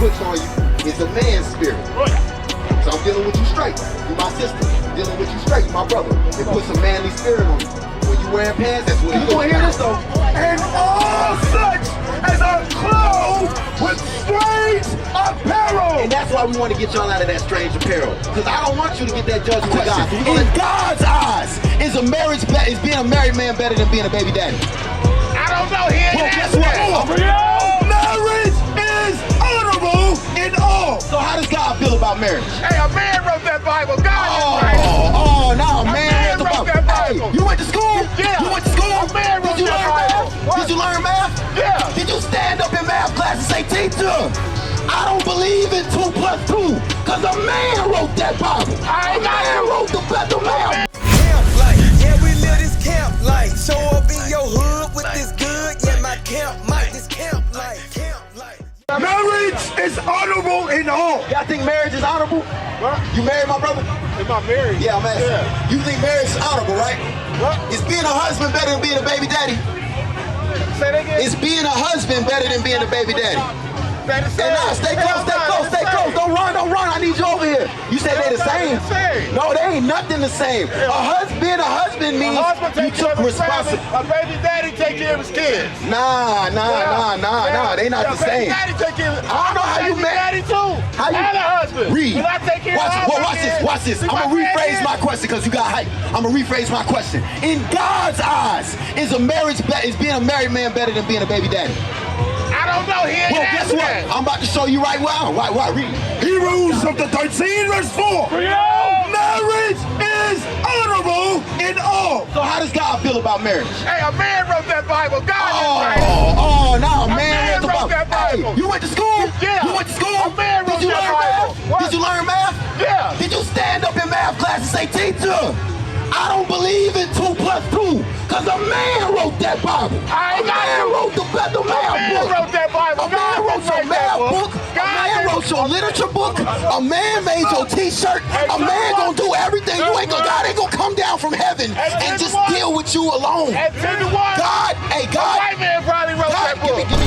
puts on you is a man's spirit. So I'm dealing with you straight. You my sister. I'm dealing with you straight. You my brother. It puts a manly spirit on you. When you wearing pants, that's what you gonna hear this though. And all such as are clothed with strange apparel. And that's why we want to get y'all out of that strange apparel. Because I don't want you to get that judgment of God. In God's eyes, is being a married man better than being a baby daddy? I don't know. He ain't Well, guess what? Marriage is honorable in all. So how does God feel about marriage? Hey, a man wrote that Bible. God is right. Now a man wrote that Bible. Hey, you went to school? Yeah. You went to school? A man wrote Did you that learn Bible. math? What? Did you learn math? Yeah. Did you stand up in math class and say, teacher, I don't believe in 2 + 2, because a man wrote that Bible. I ain't got you. wrote the man. Camp life, yeah, we live this camp life. Show up in your hood with this good, yeah, my camp mic, this camp life. Marriage is honorable in all. Y'all think marriage is honorable? What? You married, my brother? Am I married? Yeah, I'm asking. Yeah. You think marriage is honorable, right? What? Is being a husband better than being a baby daddy? Say that again. Is being a husband better than being a baby daddy? Say the same. Hey, nah, stay close. Don't run. I need you over here. You said they're the same. No, they ain't nothing the same. Being a husband means you took responsibility. A baby daddy take care of his kids. Nah. They not the same. Baby daddy take care of. I don't know how you met. Daddy too. How you and a husband. Read. And I take care of all my kids. Watch this. See I'm gonna rephrase my question because you got hype. I'm gonna rephrase my question. In God's eyes, is being a married man better than being a baby daddy? I don't know. He ain't Well, guess what? I'm about to show you right now. Why? Read. Hebrews chapter 13, verse 4. Marriage is honorable in all. So how does God feel about marriage? Hey, a man wrote that Bible. God is right. Now a man man wrote that Bible. Hey, you went to school? Yeah. You went to school? A man wrote Did you that learn Bible. math? What? Did you learn math? Yeah. Did you stand up in math class and say, teacher, I don't believe in 2 + 2, because a man wrote that Bible. I ain't got you. wrote the math book. A man wrote that Bible. A man wrote your math book. A man wrote your literature book. A man made your t-shirt. A man gonna do everything. God ain't gonna come down from heaven and just deal with you alone. At 10 to 1. God. A white man probably wrote that book. Give me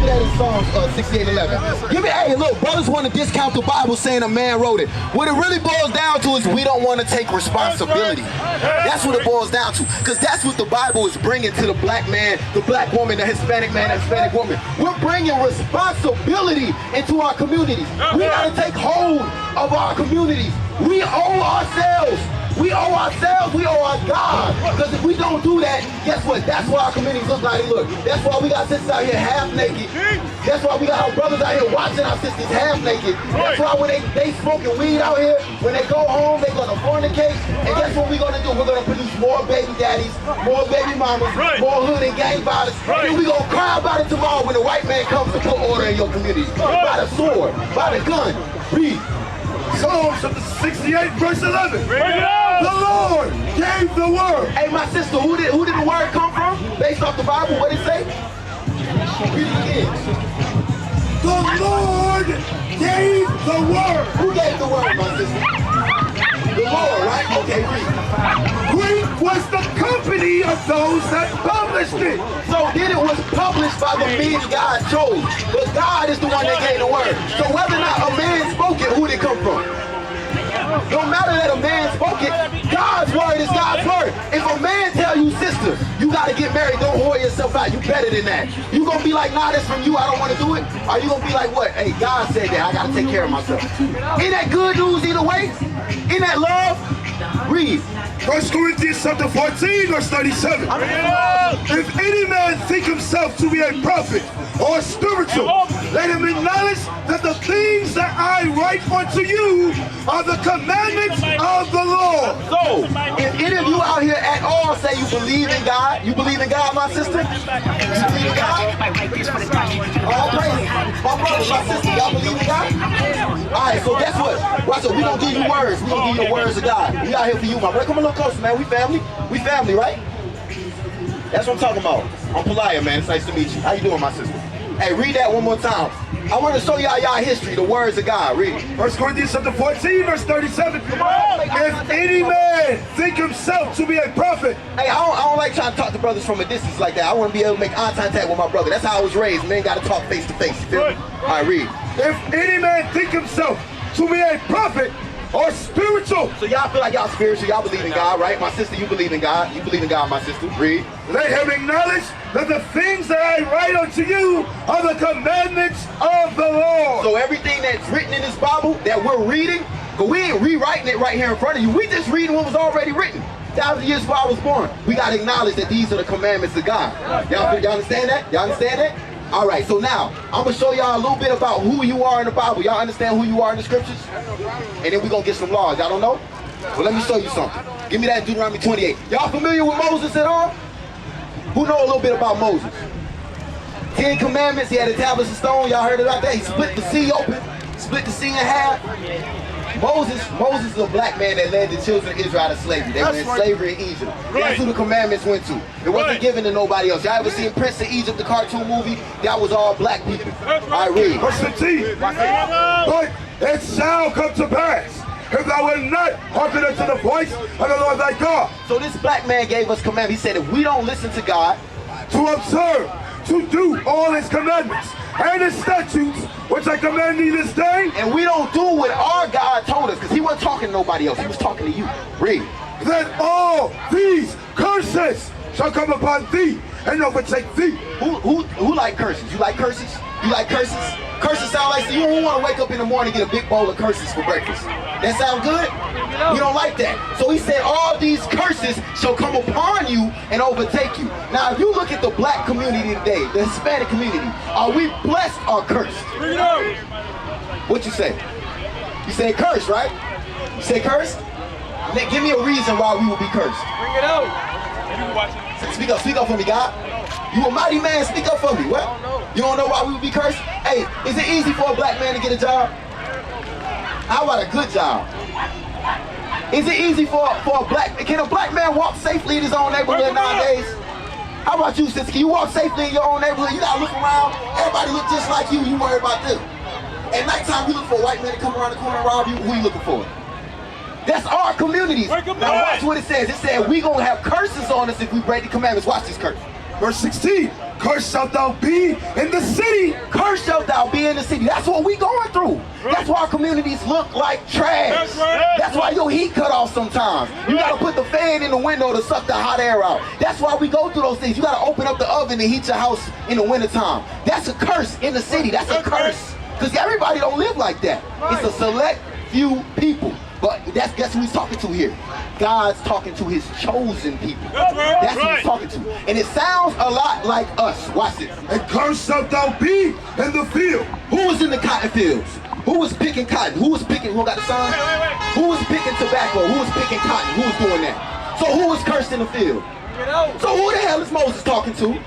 that in Psalms 68:11. Look, brothers want to discount the Bible saying a man wrote it. What it really boils down to is we don't want to take responsibility. That's what it boils down to, because that's what the Bible is bringing to the black man, the black woman, the Hispanic man, the Hispanic woman. We're bringing responsibility into our communities. We got to take hold of our communities. We owe ourselves. We owe ourselves, we owe our God. Because if we don't do that, guess what? That's why our communities look like they look. That's why we got sisters out here half naked. That's why we got our brothers out here watching our sisters half naked. That's why when they smoking weed out here, when they go home, they gonna fornicate. And guess what we're gonna do? We're gonna produce more baby daddies, more baby mamas, more hood and gang violence. And we gonna cry about it tomorrow when the white man comes to put order in your community. By the sword, by the gun. Read. Psalms chapter 68, verse 11. The Lord gave the word. Hey, my sister, who did the word come from? Based off the Bible, what did it say? Read it again. The Lord gave the word. Who gave the word, my sister? The Lord, right? Okay, read. Great was the company of those that published it. So then it was published by the men God chose. But God is the one that gave the word. So whether or not a man spoke it, who did it come from? No matter that a man spoke it, God's word is God's word. If a man tell you, sister, you gotta get married, don't whore yourself out, you better than that. You gonna be like, nah, that's from you, I don't wanna do it? Or you gonna be like, what? Hey, God said that, I gotta take care of myself. Ain't that good news either way? Ain't that love? Read. 1 Corinthians chapter 14, verse 37. If any man think himself to be a prophet or spiritual, let him acknowledge that the things that I write unto you are the commandments of the Lord. So, if any of you out here at all say you believe in God, my sister? You believe in God? All praise. My brothers, my sister, y'all believe in God? Alright, so guess what? Watch it, we gonna give you words. We gonna give you the words of God. We out here for you, my brother. Come a little closer, man. We family. We family, right? That's what I'm talking about. I'm Pelaya, man. It's nice to meet you. How you doing, my sister? Hey, read that one more time. I want to show y'all history, the words of God. Read. 1 Corinthians chapter 14, verse 37. If any man think himself to be a prophet. Hey, I don't like trying to talk to brothers from a distance like that. I want to be able to make eye contact with my brother. That's how I was raised. Men got to talk face to face. You feel me? All right, read. If any man think himself to be a prophet or spiritual, So y'all feel like y'all spiritual, y'all believe in God, right? My sister, you believe in God. You believe in God, my sister. Read. let him acknowledge that the things that I write unto you are the commandments of the Lord. So everything that's written in this Bible that we're reading, because we ain't rewriting it right here in front of you. We just reading what was already written. 1,000 years before I was born. We got to acknowledge that these are the commandments of God. Y'all understand that? Y'all understand that? All right, so now, I'm going to show y'all a little bit about who you are in the Bible. Y'all understand who you are in the scriptures? And then we're going to get some laws. Y'all don't know? Well, let me show you something. Give me that Deuteronomy 28. Y'all familiar with Moses at all? Who know a little bit about Moses? 10 commandments. He had the tablets of stone. Y'all heard about that? He split the sea open, split the sea in half. Moses is a black man that led the children of Israel out of slavery. They were in slavery in Egypt. That's who the commandments went to. It wasn't given to nobody else. Y'all ever seen Prince of Egypt, the cartoon movie? That was all black people. I read. Verse 15. But it shall come to pass, if thou wilt not hearken unto the voice of the Lord thy God, So this black man gave us commandments. He said if we don't listen to God, to observe, to do all his commandments and his statutes, which I command thee this day, and we don't do what our God told us, because he wasn't talking to nobody else. He was talking to you. Read. then all these curses shall come upon thee and overtake thee. Who like curses? You like curses? You like curses? Curses sound like, so you don't want to wake up in the morning and get a big bowl of curses for breakfast. That sound good? We don't like that. So he said all these curses shall come upon you and overtake you. Now if you look at the black community today, the Hispanic community, are we blessed or cursed? Bring it up. What you say? You say cursed, right? You say cursed? Now, give me a reason why we will be cursed. Bring it out. Speak up for me, God. You a mighty man, speak up for me. What? You don't know why we would be cursed? Hey, is it easy for a black man to get a job? How about a good job? Is it easy for a can a black man walk safely in his own neighborhood nowadays? How about you, sister? Can you walk safely in your own neighborhood? You gotta look around, everybody look just like you worry about them. At nighttime, you look for a white man to come around the corner and rob you, who you looking for? That's our communities. Now watch what it says. It said we gonna have curses on us if we break the commandments. Watch this curse. Verse 16, cursed shalt thou be in the city. Cursed shalt thou be in the city. That's what we going through. That's why our communities look like trash. That's why your heat cut off sometimes. You gotta put the fan in the window to suck the hot air out. That's why we go through those things. You gotta open up the oven and heat your house in the wintertime. That's a curse in the city. That's a curse. Because everybody don't live like that. It's a select few people. But guess who he's talking to here? God's talking to his chosen people. That's who he's talking to. And it sounds a lot like us. Watch this. And cursed shalt thou be in the field. Who was in the cotton fields? Who was picking cotton? Who was picking, who got the sign? Who was picking tobacco? Who was picking cotton? Who was doing that? So who was cursed in the field? So who the hell is Moses talking to?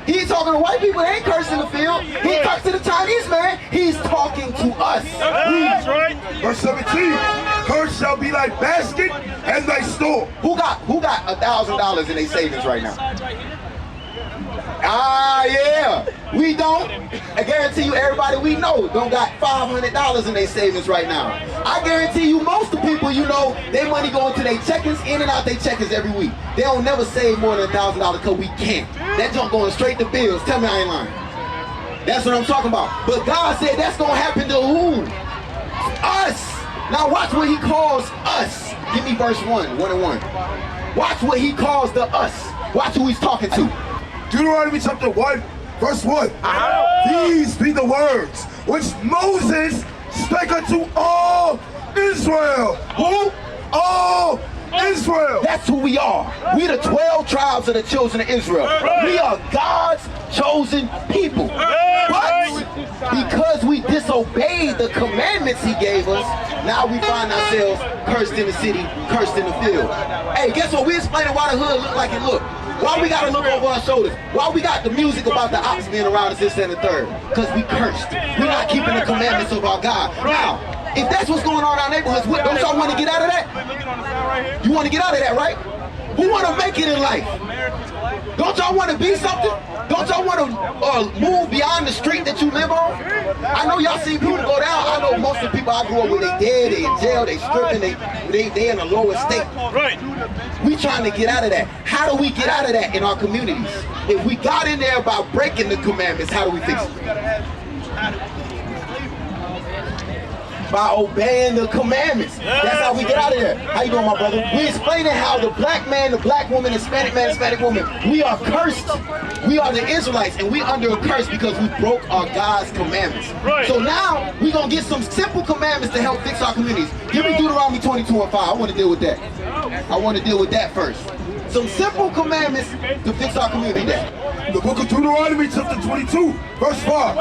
He ain't talking to white people, they ain't cursed in the field. He ain't talking to the Chinese man, he's talking to us. That's right. Verse 17, cursed shall be thy basket and thy store. Who got $1,000 in their savings right now? Ah, yeah. We don't. I guarantee you, everybody we know don't got $500 in their savings right now. I guarantee you, most of the people you know, their money going to their checkings, in and out their checkings every week. They don't never save more than $1,000 because we can't. That junk going straight to bills. Tell me I ain't lying. That's what I'm talking about. But God said that's going to happen to who? Us. Now watch what he calls us. Give me verse 1 and 1. Watch what he calls the us. Watch who he's talking to. Deuteronomy chapter 1, verse 1. These be the words which Moses spake unto all Israel. Who? All Israel. That's who we are. We the 12 tribes of the children of Israel. We are God's chosen people. But because we disobeyed the commandments he gave us, now we find ourselves cursed in the city, cursed in the field. Hey, guess what? We explaining why the hood look like it look. Why we gotta look over our shoulders? Why we got the music about the ops being around us this and the third? Because we cursed. We're not keeping the commandments of our God. Now, if that's what's going on in our neighborhoods, don't y'all want to get out of that? You want to get out of that, right? Who want to make it in life? Don't y'all want to be something? Don't y'all want to move beyond the street that you live on? I know y'all see people go down. I know most of the people I grew up with, they dead, they in jail, they stripping, they in a lower state. Right. We trying to get out of that. How do we get out of that in our communities? If we got in there by breaking the commandments, how do we fix it? By obeying the commandments. That's how we get out of there. How you doing, my brother? We explaining how the black man, the black woman, Hispanic man, Hispanic woman, we are cursed. We are the Israelites, and we under a curse because we broke our God's commandments. Right. So now we're gonna get some simple commandments to help fix our communities. Give me Deuteronomy 22:5. I want to deal with that. I want to deal with that first. Some simple commandments to fix our community. The book of Deuteronomy chapter 22, verse 5.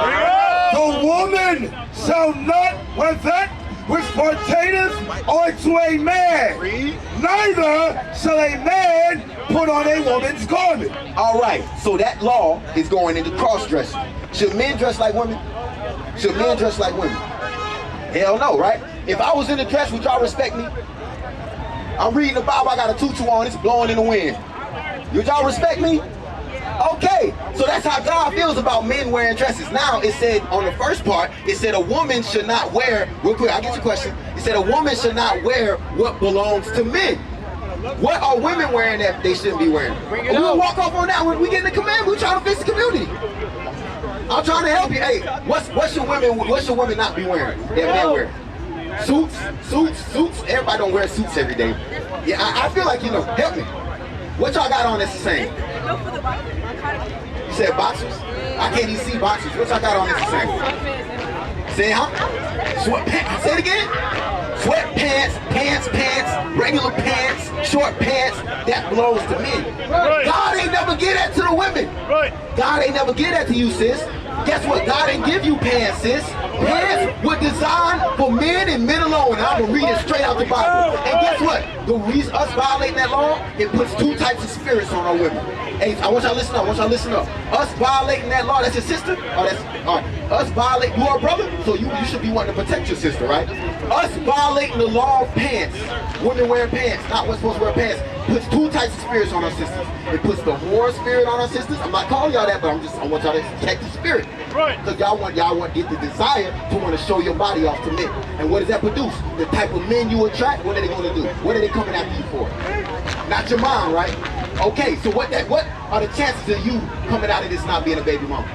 The woman shall not wear that which pertaineth unto a man. Neither shall a man put on a woman's garment. All right, so that law is going into cross-dressing. Should men dress like women? Should men dress like women? Hell no, right? If I was in a dress, would y'all respect me? I'm reading the Bible, I got a tutu on, it's blowing in the wind. Would y'all respect me? Okay, so that's how God feels about men wearing dresses. Now, it said on the first part, it said a woman should not wear, real quick, I get your question. It said a woman should not wear what belongs to men. What are women wearing that they shouldn't be wearing? We'll walk off on that when we get in the commandment. We're trying to fix the community. I'm trying to help you. Hey, what should women not be wearing that men wear? Suits. Everybody don't wear suits every day. Yeah, I feel like, help me. What y'all got on that's the same? You said boxers? I can't even see boxers. What y'all got on that's the same? Say huh? Sweatpants. Say it again? Sweatpants, pants, regular pants, short pants, that belongs to men. Right. God ain't never give that to the women. Right. God ain't never give that to you, sis. Guess what? God ain't give you pants, sis. Pants were designed for men and men alone. And I'm going to read it straight out the Bible. And guess what? The reason us violating that law, it puts two types of spirits on our women. Hey, I want y'all to listen up. Us violating that law, that's your sister? Oh, that's, all right. Us violating, you are a brother, so you should be wanting to protect your sister, right? Us violating the law of pants, women wearing pants, not what's supposed to wear pants, puts two types of spirits on our sisters. It puts the whore spirit on our sisters. I'm not calling y'all that, but I want y'all to protect the spirit. Right. Because y'all want get the desire to want to show your body off to men. And what does that produce? The type of men you attract, what are they going to do? What are they coming after you for? Not your mom, right? Okay, so what are the chances of you coming out of this not being a baby mama?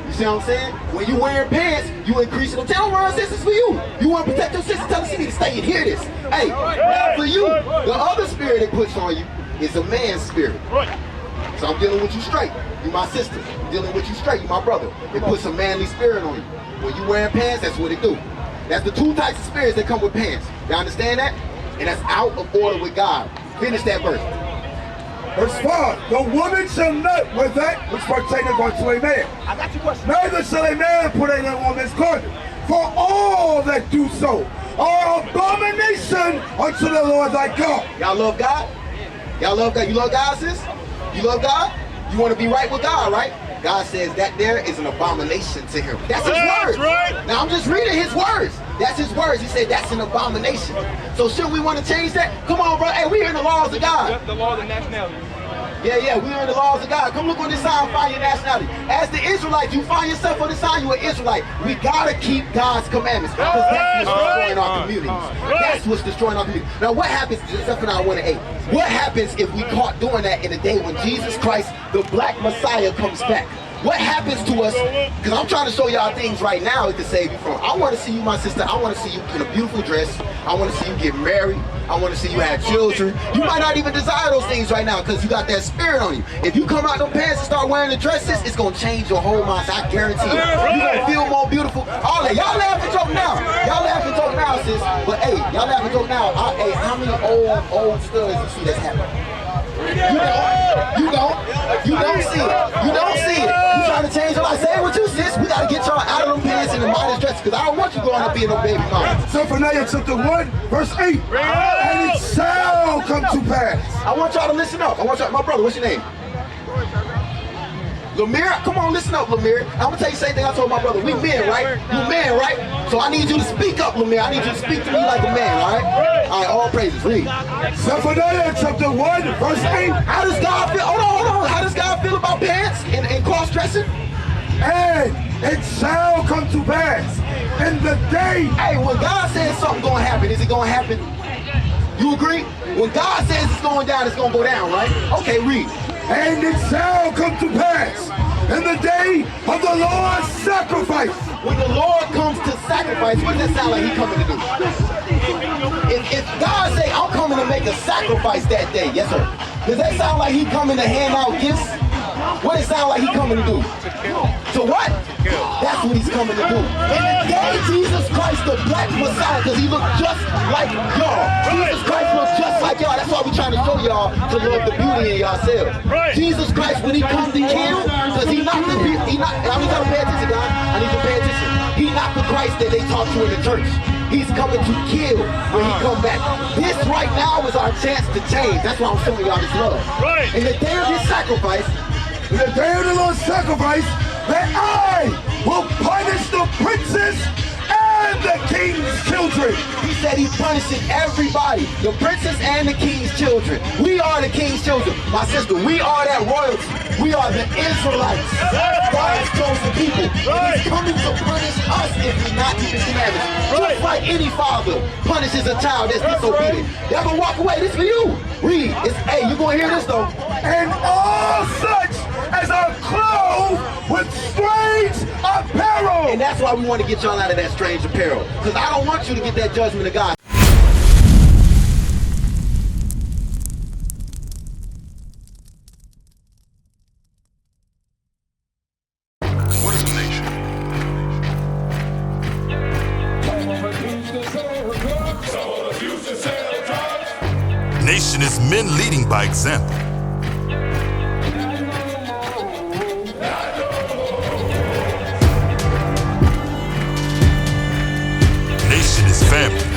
You see what I'm saying? When you wearing pants, you increasing them. Tell them our sisters for you. You want to protect your sisters, tell them she need to stay and hear this. Hey, now for you, the other spirit it puts on you is a man's spirit. Right. So I'm dealing with you straight. You my sister. I'm dealing with you straight. You my brother. It puts a manly spirit on you. When you wearing pants, that's what it do. That's the two types of spirits that come with pants. You understand that? And that's out of order with God. Finish that verse. Verse 5. The woman shall not wear that which pertaineth unto a man. I got your question. Neither shall a man put on a woman's garment. For all that do so are abomination unto the Lord thy God. Y'all love God? Y'all love God? You love God, sis? You love God? You want to be right with God, right? God says that there is an abomination to him. That's his words. Right. Now I'm just reading his words. That's his words. He said that's an abomination. So should we want to change that? Come on, bro. Hey, we are in the laws of God. The law of the nationality. Yeah, we are in the laws of God. Come look on this sign, find your nationality. As the Israelites, you find yourself on the sign, you're an Israelite. We gotta keep God's commandments because that's what's destroying our communities. That's what's destroying our communities. Now what happens, Zephaniah 1:8, what happens if we caught doing that in the day when Jesus Christ, the black Messiah, comes back? What happens to us? Because I'm trying to show y'all things right now to save you from. I want to see you, my sister. I want to see you in a beautiful dress. I want to see you get married. I want to see you have children. You might not even desire those things right now because you got that spirit on you. If you come out them pants and start wearing the dresses, it's going to change your whole mindset. I guarantee you. You're going to feel more beautiful. All that. Y'all laugh and joke now. Y'all laugh and joke now, sis. But hey, y'all laugh and joke now. Hey, how many old studs you see that's happening? You don't see it. You don't see it. You trying to change your life. Say it with you, sis. We got to get y'all out of them pants and the modest dresses because I don't want you growing up being no baby mama. Zephaniah chapter 1, verse 8. And it shall come to pass. I want y'all to listen up. My brother, what's your name? Lemire, come on, listen up, Lemire. I'm gonna tell you the same thing I told my brother. We men, right? You men, right? So I need you to speak up, Lemire. I need you to speak to me like a man, all right? All right, all praises. Read. Zephaniah chapter 1, verse 8. How does God feel? Hold on. How does God feel about pants and cross-dressing? And it shall come to pass in the day. Hey, when God says something gonna happen, is it gonna happen? You agree? When God says it's going down, it's gonna go down, right? Okay, read. And it shall come to pass in the day of the Lord's sacrifice. When the Lord comes to sacrifice. sacrifice, what does that sound like he coming to do? If God say, I'm coming to make a sacrifice that day, yes sir, does that sound like he coming to hand out gifts? What does it sound like he coming to do? To what? That's what he's coming to do. And the day Jesus Christ, the black Messiah, because he looked just like y'all. Jesus Christ looked just like y'all. That's why we're trying to show y'all to love the beauty in yourselves. Jesus Christ, when he comes to kill, because he not the people, I need y'all to pay attention, guys. I need you to pay attention. He not the Christ that they taught you in the church. He's coming to kill when he come back. This right now is our chance to change. That's why I'm showing y'all this love. And the day of his sacrifice, In the day of the Lord's sacrifice, that I will punish the princes and the king's children. he said he's punishing everybody, the princess and the king's children. We are the king's children. My sister, we are that royalty. We are the Israelites, God's chosen people. And he's coming to punish us if we not keep his commandments. Just like any father punishes a child that's disobedient. Y'all gonna walk away, this for you. Read, hey, you gonna hear this though. And all such as are clothed with strange apparel. And that's why we want to get y'all out of that strange apparel. Because I don't want you to get that judgment of God. What is a nation? Nation is men leading by example. Nation is family.